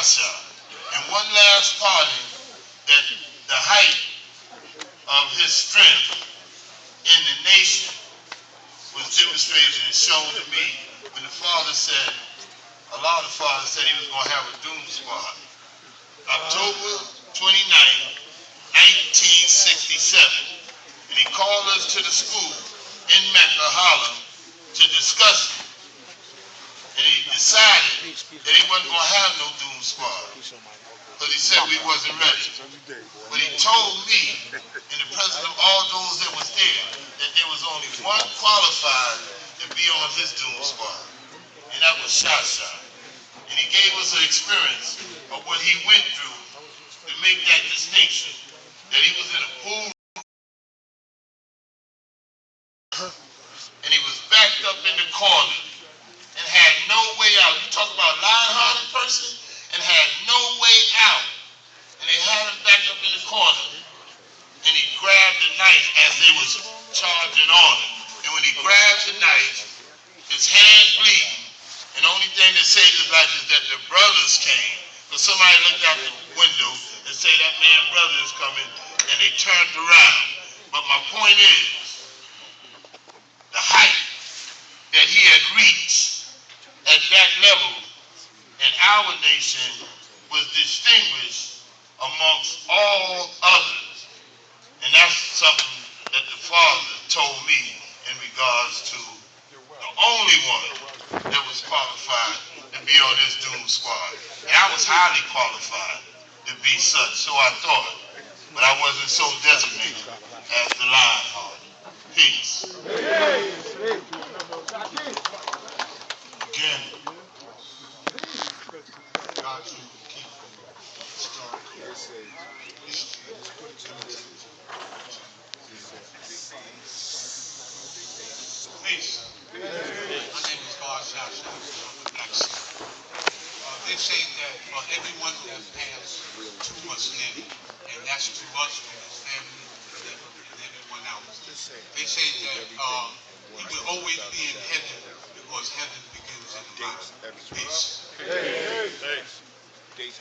Shasha. And one last party that the height of his strength in the nation was demonstrated and shown to me when the father said, a lot of fathers said he was going to have a doom squad. October 29th, 1967. And he called us to the school in Mecca, Harlem, to discuss it. And he decided that he wasn't going to have no doom squad, because he said we wasn't ready. But he told me, in the presence of all those that was there, that there was only one qualified to be on his doom squad, and that was Shasha. And he gave us an experience of what he went through to make that distinction, that he was in a pool and he was backed up in the corner and had no way out. You talk about a lion-hearted person and had no way out. And they had him backed up in the corner, and he grabbed the knife as they was charging on him. And when he grabbed the knife, his hand bleeding, and the only thing that saved his life is that the brothers came. So somebody looked out the window and said, that man's brother is coming, and they turned around. But my point is, the height that he had reached at that level in our nation was distinguished amongst all others. And that's something that the father told me in regards to the only one that was qualified to be on this doom squad. And I was highly qualified to be such, so I thought, but I wasn't so designated as the Lionheart. Peace. Again, God, you keep historical history. Peace. My name is God Shasha. They say that everyone that has too much living, and that's too much for his family and everyone else. They say that he will always be in heaven because heaven begins in the mind. Peace. Thanks. Peace,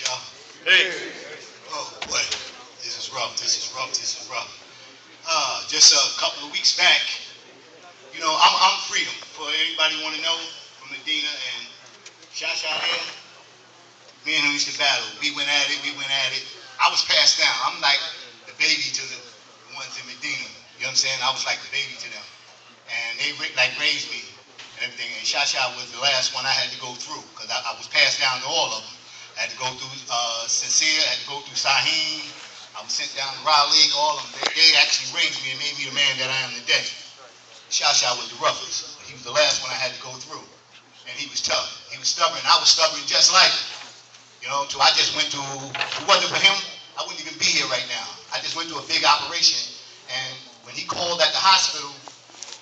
y'all. Hey. Oh, boy. This is rough. Just a couple of weeks back, you know, I'm freedom. For anybody want to know, from Medina and Shasha here, me and him used to battle. We went at it. I was passed down. I'm like the baby to the ones in Medina. You know what I'm saying? I was like the baby to them. And they raised me and everything. And Shasha was the last one I had to go through, because I was passed down to all of them. I had to go through Sincere, I had to go through Saheem. I was sent down to Raleigh, all of them. They actually raised me and made me the man that I am today. Shasha was the roughest. He was the last one I had to go through. And he was tough. He was stubborn. I was stubborn just like him. You know, so I just went through, if it wasn't for him, I wouldn't even be here right now. I just went through a big operation. And when he called at the hospital,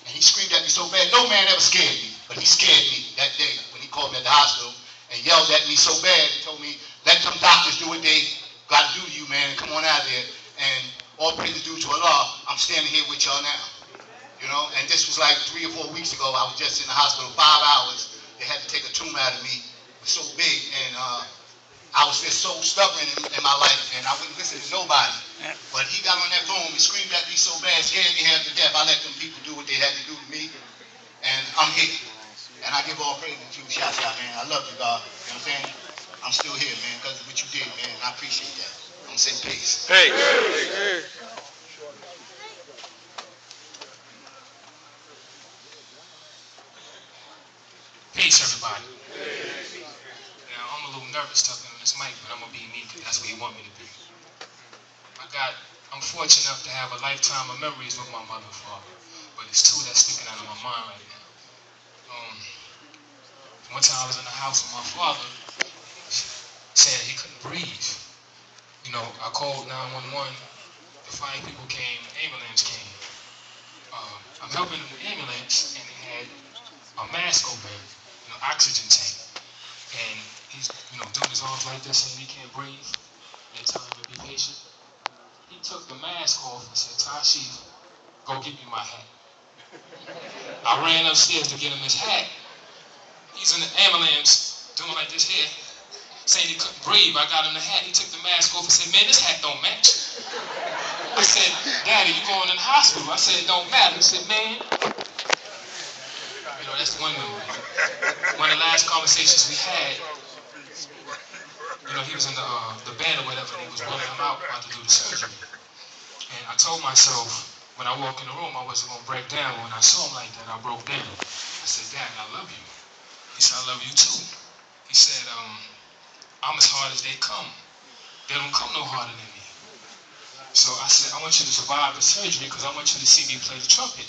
and he screamed at me so bad, no man ever scared me. But he scared me that day when he called me at the hospital and yelled at me so bad and told me, let them doctors do what they got to do to you, man, and come on out of there. And all praise is due to Allah, I'm standing here with y'all now. You know, and this was like 3 or 4 weeks ago. I was just in the hospital 5 hours. They had to take a tumor out of me. It was so big, and I was just so stubborn in my life, and I wouldn't listen to nobody. But he got on that phone and screamed at me so bad, scared me half to death. I let them people do what they had to do to me, and I'm here. And I give all praise to you, Shasha, man. I love you, God. You know what I'm saying? I'm still here, man, because of what you did, man, and I appreciate that. I'm going to say peace. Hey. Peace, everybody. Now, I'm a little nervous talking on this mic, but I'm going to be me because that's what you want me to be. I'm fortunate enough to have a lifetime of memories with my mother and father, but it's two that's sticking out of my mind right now. One time I was in the house with my father, saying he couldn't breathe. You know, I called 911, the fire people came, the ambulance came. I'm helping in the ambulance, and they had a mask open, oxygen tank. And he's, doing his arms like this, saying he can't breathe. They tell him to be patient. He took the mask off and said, Tashi, go get me my hat. I ran upstairs to get him his hat. He's in the ambulance doing like this here, saying he couldn't breathe. I got him the hat. He took the mask off and said, man, this hat don't match. I said, Daddy, you going in the hospital? I said, it don't matter. He said, man. You know, that's one memory. One of the last conversations we had, you know, he was in the bed or whatever, and he was rolling him out about to do the surgery. And I told myself, when I walked in the room, I wasn't going to break down. When I saw him like that, I broke down. I said, Dad, I love you. He said, I love you too. He said, I'm as hard as they come. They don't come no harder than me. So I said, I want you to survive the surgery because I want you to see me play the trumpet.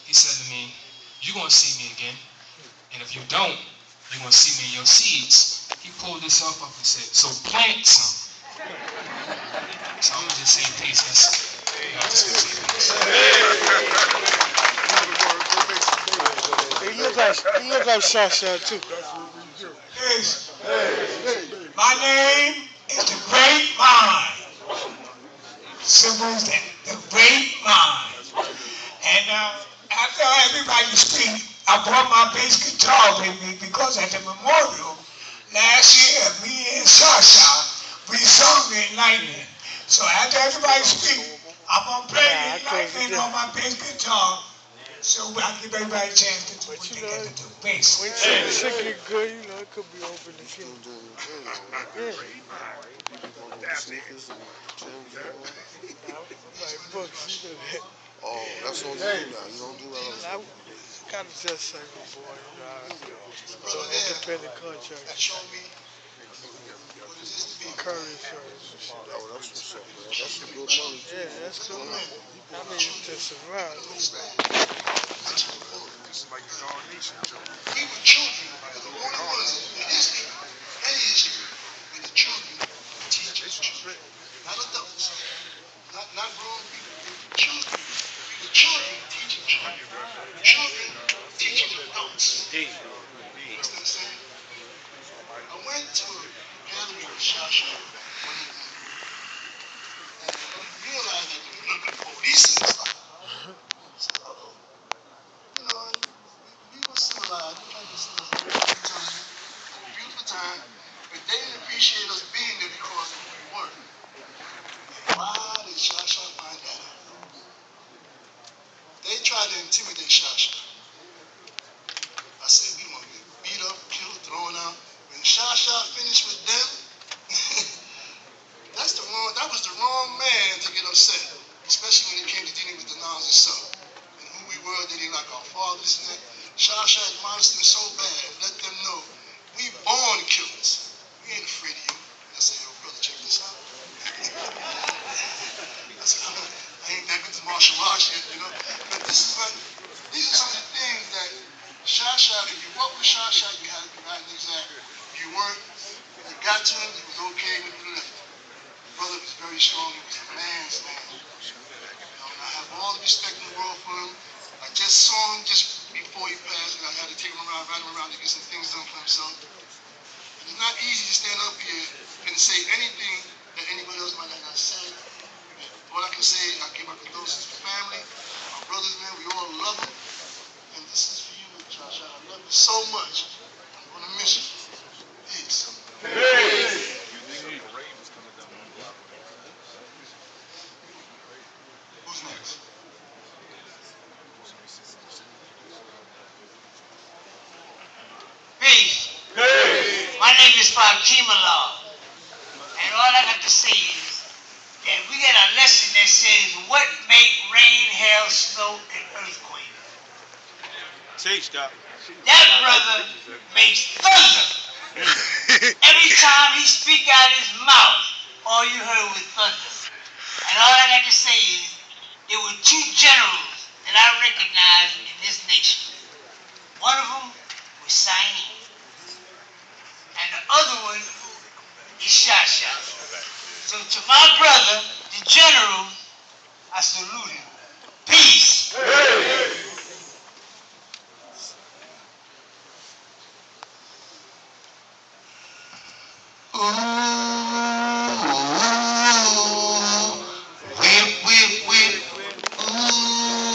He said to me, you're going to see me again. And if you don't, you're going to see me in your seeds. He pulled himself up and said, so plant some. So I'm going to just say peace. That's, you know, just gonna say peace. He look like Shasha too. Yes. My name is the Great Mind. Simple as that. The Great Mind. And after everybody speak, I brought my bass guitar with me because at the memorial last year, me and Shasha, we sung the Enlightenment. So after everybody speak, I'm going to play the Enlightenment on my bass guitar so I can give everybody a chance to do what they got to do. Bass. When you sing it good, you know, it could be open again. Yeah. Like books, you know that. Oh, that's on you now. You don't do that. I kind of just sang before, you know, independent contract. Show me what it is to be Curry service. Oh, that's what's up, man. That's some good money. Yeah, that's good. I mean, just around. This is like the Dawn Nation joke. We were children. The only ones in history, any history, when the children teach children. Not adults. Not grown people. Children. We were children teaching children. Children teaching adults. You understand what I'm saying? I went to a gathering of Shasha one evening and realized that the police and stuff. So, you know, we were civilized. We tried to be civilized. Beautiful time, but they didn't appreciate us being there because of who we were. Why did Shasha find that out? They tried to intimidate Shasha. I said, we want to get beat up, killed, thrown out. When Shasha finished with them, that was the wrong man to get upset, especially when it came to dealing with the Nas himself. And who we were, they didn't like our fathers and that. Shasha admonished them so bad, let them know, we born killers. We ain't afraid of you. I said, yo, brother, check this out. I said, I ain't that good to martial arts yet, you know. But these are some of the things that Shasha, if you walk with Shasha, you had to be right and exact. If you weren't, when you got to him, it was okay when you left. Brother was very strong. He was a man's man. You know, and I have all the respect in the world for him. I just saw him just before he passed, and I had to take him around, ride him around to get some things done for himself. And it's not easy to stand up here and say anything that anybody else might not say. All I can say, I give my condolences to the family, my brothers, man. We all love them. And this is for you, Joshua. I love you so much. I'm going to miss you. Peace. Peace. Who's next? Peace. My name is Fakim Allah. And all I got to say is that we got a lesson that says what make rain, hail, snow, and earthquake. Teach, Doc. That brother makes thunder. Every time he speak out his mouth, all you heard was thunder. And all I got to say is there were two generals that I recognize in this nation. One of them was Saini. And the other one is Shasha. So to my brother, the general, I salute him. Peace. Whip, whip, whip. Ooh.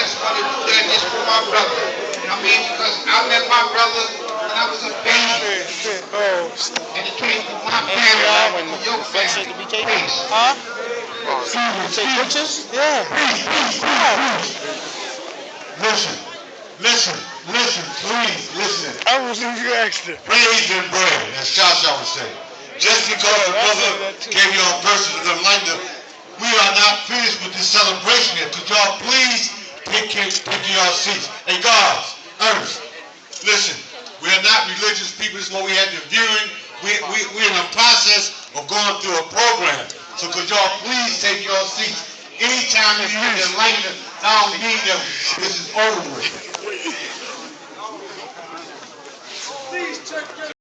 just wanted to do that just for my brother. I mean, because I met my brother when I was a baby. And it came from my family to your family. Huh? Take pictures? Yeah. Listen, please, listen. I was you extra. Praise and bread, as Shasha would say. Just because the brother gave you a verse of the reminder, we are not finished with this celebration yet. Could y'all please take y'all seats? Hey, guys, Ernest, listen, we are not religious people. This is what we had the viewing. We're in the process of going through a program. So could y'all please take your seats? Anytime you hear the lighter, I don't mean that this is over with.